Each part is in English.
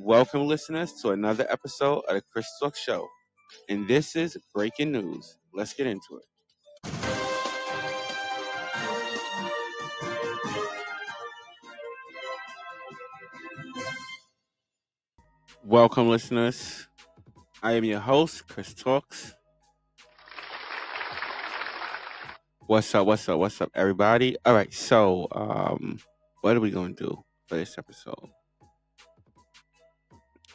Welcome, listeners, to another episode of the Chris Talk Show. And this is breaking news. Let's get into it. Welcome, listeners. I am your host, Chris Talks. What's up, everybody? All right, so what are we going to do for this episode?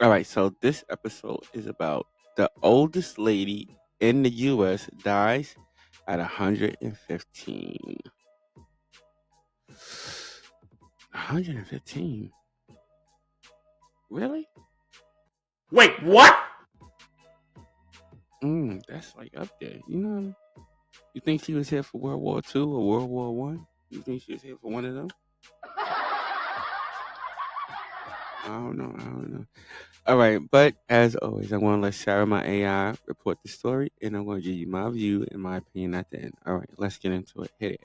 All right, so this episode is about the oldest lady in the U.S. dies at 115. 115? Really? Wait, what? That's like up there. You know, you think she was here for World War II or World War One? You think she was here for one of them? I don't know. All right, but as always, I'm going to let Sarah, my AI, report the story, and I'm going to give you my view and my opinion at the end. All right, let's get into it. Hit it.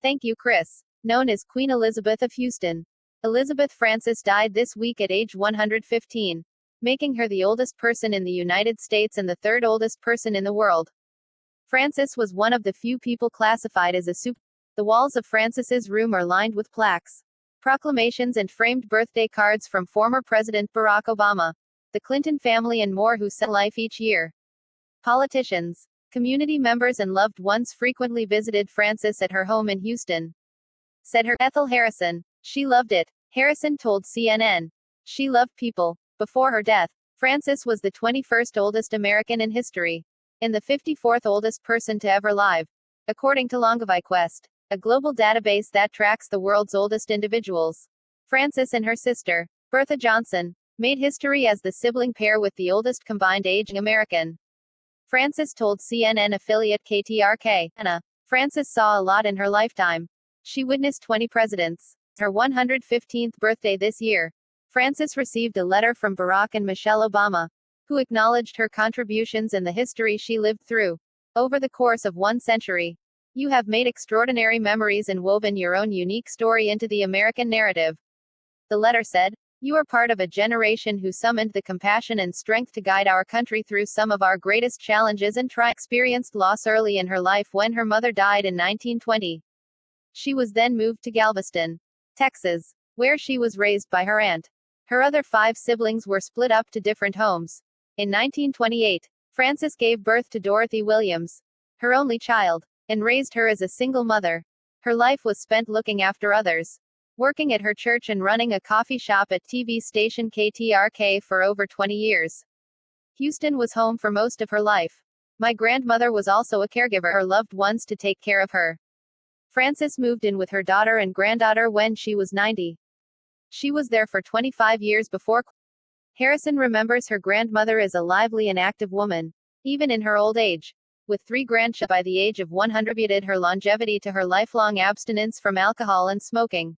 Thank you, Chris. Known as Queen Elizabeth of Houston, Elizabeth Frances died this week at age 115, making her the oldest person in the United States and the third oldest person in the world. Frances was one of the few people classified as a super. The walls of Frances's room are lined with plaques, proclamations, and framed birthday cards from former President Barack Obama, the Clinton family, and more who set life each year. Politicians, community members, and loved ones frequently visited Frances at her home in Houston. Said her Ethel Harrison. She loved it, Harrison told CNN. She loved people. Before her death, Frances was the 21st oldest American in history, and the 54th oldest person to ever live, according to LongeviQuest, a global database that tracks the world's oldest individuals. Frances and her sister, Bertha Johnson, made history as the sibling pair with the oldest combined aging American. Frances told CNN affiliate KTRK, Anna, Frances saw a lot in her lifetime. She witnessed 20 presidents. Her 115th birthday this year, Frances received a letter from Barack and Michelle Obama, who acknowledged her contributions and the history she lived through. Over the course of 1 century, you have made extraordinary memories and woven your own unique story into the American narrative. The letter said, you are part of a generation who summoned the compassion and strength to guide our country through some of our greatest challenges and experienced loss early in her life when her mother died in 1920. She was then moved to Galveston, Texas, where she was raised by her aunt. Her other 5 siblings were split up to different homes. In 1928, Frances gave birth to Dorothy Williams, her only child, and raised her as a single mother. Her life was spent looking after others, working at her church and running a coffee shop at TV station KTRK for over 20 years. Houston was home for most of her life. My grandmother was also a caregiver, her loved ones to take care of her. Frances moved in with her daughter and granddaughter when she was 90. She was there for 25 years before. Harrison remembers her grandmother as a lively and active woman, even in her old age. With 3 grandchildren by the age of 100, attributed her longevity to her lifelong abstinence from alcohol and smoking.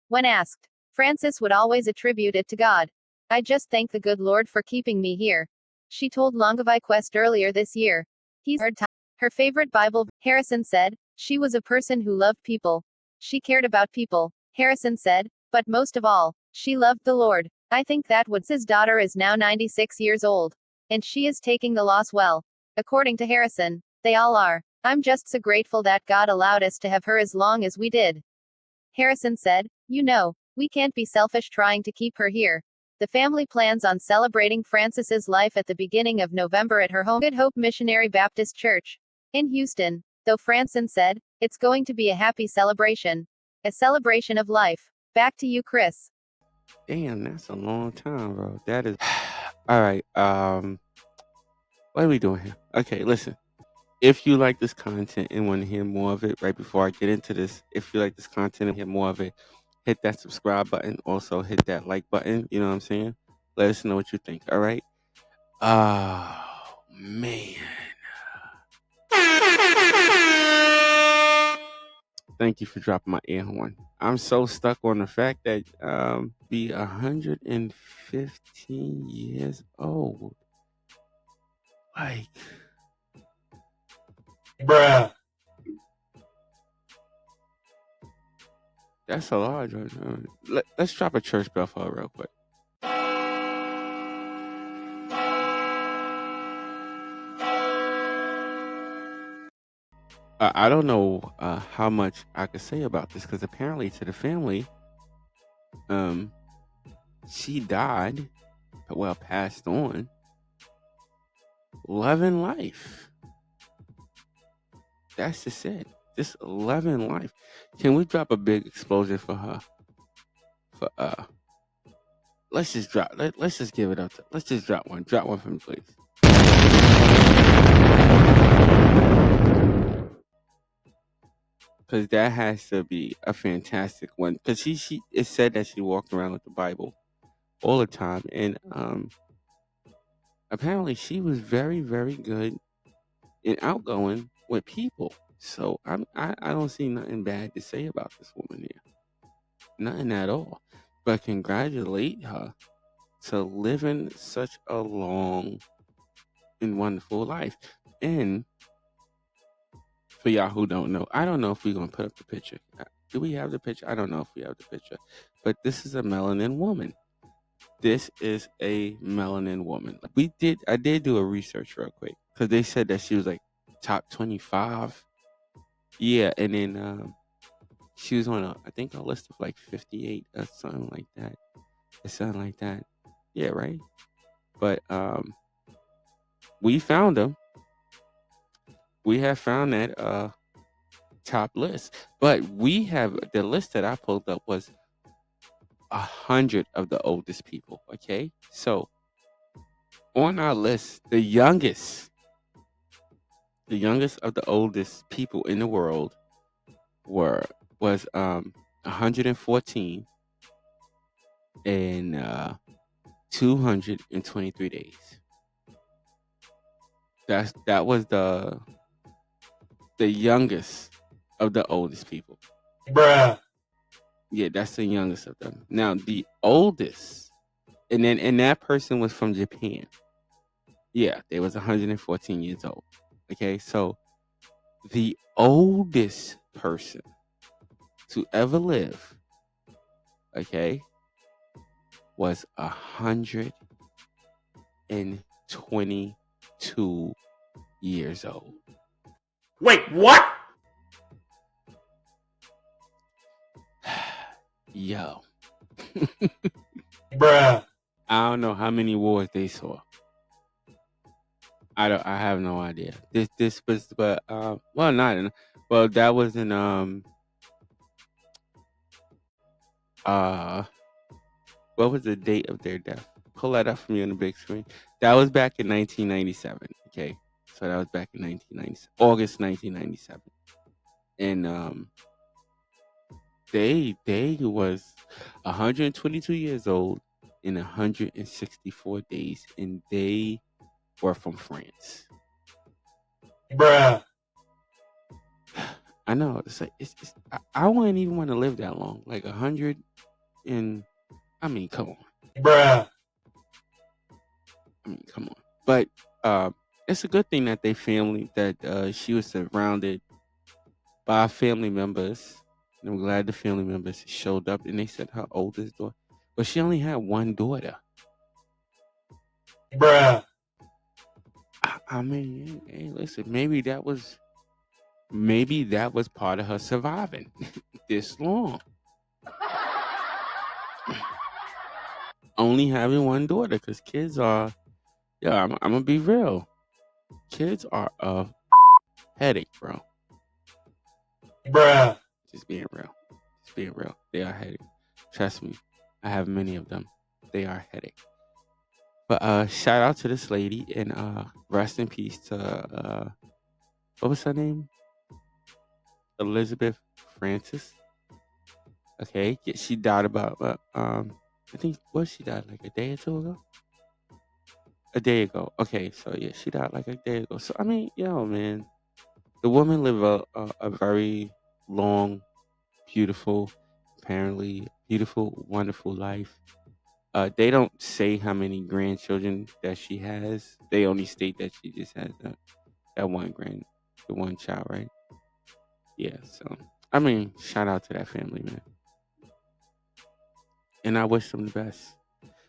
When asked, Frances would always attribute it to God. I just thank the good Lord for keeping me here, she told LongeviQuest earlier this year. He's heard time. Her favorite Bible, Harrison said, she was a person who loved people. She cared about people, Harrison said, but most of all, she loved the Lord. I think that what his daughter is now 96 years old, and she is taking the loss well. According to Harrison, they all are. I'm just so grateful that God allowed us to have her as long as we did. Harrison said, you know, we can't be selfish trying to keep her here. The family plans on celebrating Frances's life at the beginning of November at her home, Good Hope Missionary Baptist Church in Houston. Though Frances said, it's going to be a happy celebration. A celebration of life. Back to you, Chris. Damn, that's a long time, bro. That is. All right. What are we doing here? Okay, listen. If you like this content and want to hear more of it, right before I get into this, if you like this content and hear more of it, hit that subscribe button. Also, hit that like button. You know what I'm saying? Let us know what you think. All right. Oh, man. Thank you for dropping my air horn. I'm so stuck on the fact that be 115 years old. Like, Bruh. That's a large one. Let's drop a church bell for her real quick. I don't know how much I could say about this because apparently to the family, um, she died, well, passed on, loving life. That's just it. Just loving life. Can we drop a big explosion for her? For let's just drop. Let's just give it up. Let's just drop one. Drop one for me, please. Because that has to be a fantastic one. Because she it said that she walked around with the Bible all the time, and apparently she was very very good and outgoing with people. So I don't see nothing bad to say about this woman here. Nothing at all. But congratulate her to living such a long and wonderful life. And for y'all who don't know, I don't know if we're gonna put up the picture. Do we have the picture? I don't know if we have the picture. But this is a melanin woman. This is a melanin woman. I did do a research real quick because they said that she was like top 25. Yeah, and then she was on I think a list of like 58 or something like that. Or something like that. Yeah, right. But we found them. We have found that top list. But we have the list that I pulled up was 100 of the oldest people. Okay, so on our list, the youngest of the oldest people in the world were was 114 and 223 days. That was the youngest of the oldest people. Bruh. Yeah, that's the youngest of them. Now the oldest, and that person was from Japan. Yeah, they was 114 years old. Okay, so the oldest person to ever live, okay, was 122 years old. Wait, what? Yo, Bruh. I don't know how many wars they saw. I have no idea. This was but well not in well that was in uh what was the date of their death? Pull that up for me on the big screen. That was back in 1997. Okay, so that was back in 1997, August 1997, and they was 122 years old in 164 days, and they were from France. Bruh. I know I wouldn't even want to live that long, like 100 and I mean, come on. Bruh. I mean, come on. But it's a good thing that she was surrounded by family members. And I'm glad the family members showed up and they said her oldest daughter. But she only had one daughter. Bruh. I mean, hey, listen, maybe that was part of her surviving this long. Only having one daughter, because kids are, yeah, I'm gonna be real. Kids are a headache, bro. Bruh. Just being real. Just being real. They are headache. Trust me. I have many of them. They are headache. But shout out to this lady and rest in peace to what was her name? Elizabeth Francis. Okay. Yeah, she died about I think what she died like a day or two ago? A day ago. Okay, so yeah, she died like a day ago. So I mean, yo, man, the woman lived a very long, beautiful, apparently beautiful, wonderful life. They don't say how many grandchildren that she has. They only state that she just has that the one child, right? Yeah. So I mean, shout out to that family, man. and I wish them the best.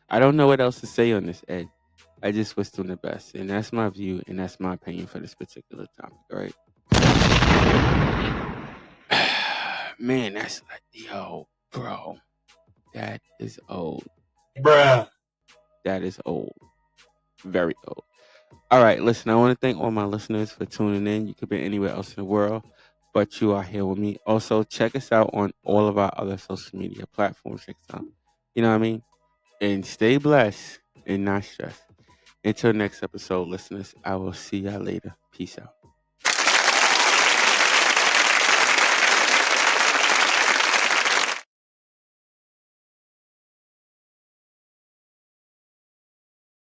I don't know what else to say on this, Ed. I just wish them the best, and that's my view, and that's my opinion for this particular topic. All right, man, that's like, yo, bro, that is old. Bruh. That is old, very old. All right, listen, I want to thank all my listeners for tuning in. You could be anywhere else in the world, but you are here with me. Also, check us out on all of our other social media platforms. Check us out. You know what I mean? And stay blessed and not stressed. Until next episode, listeners, I will see y'all later. Peace out.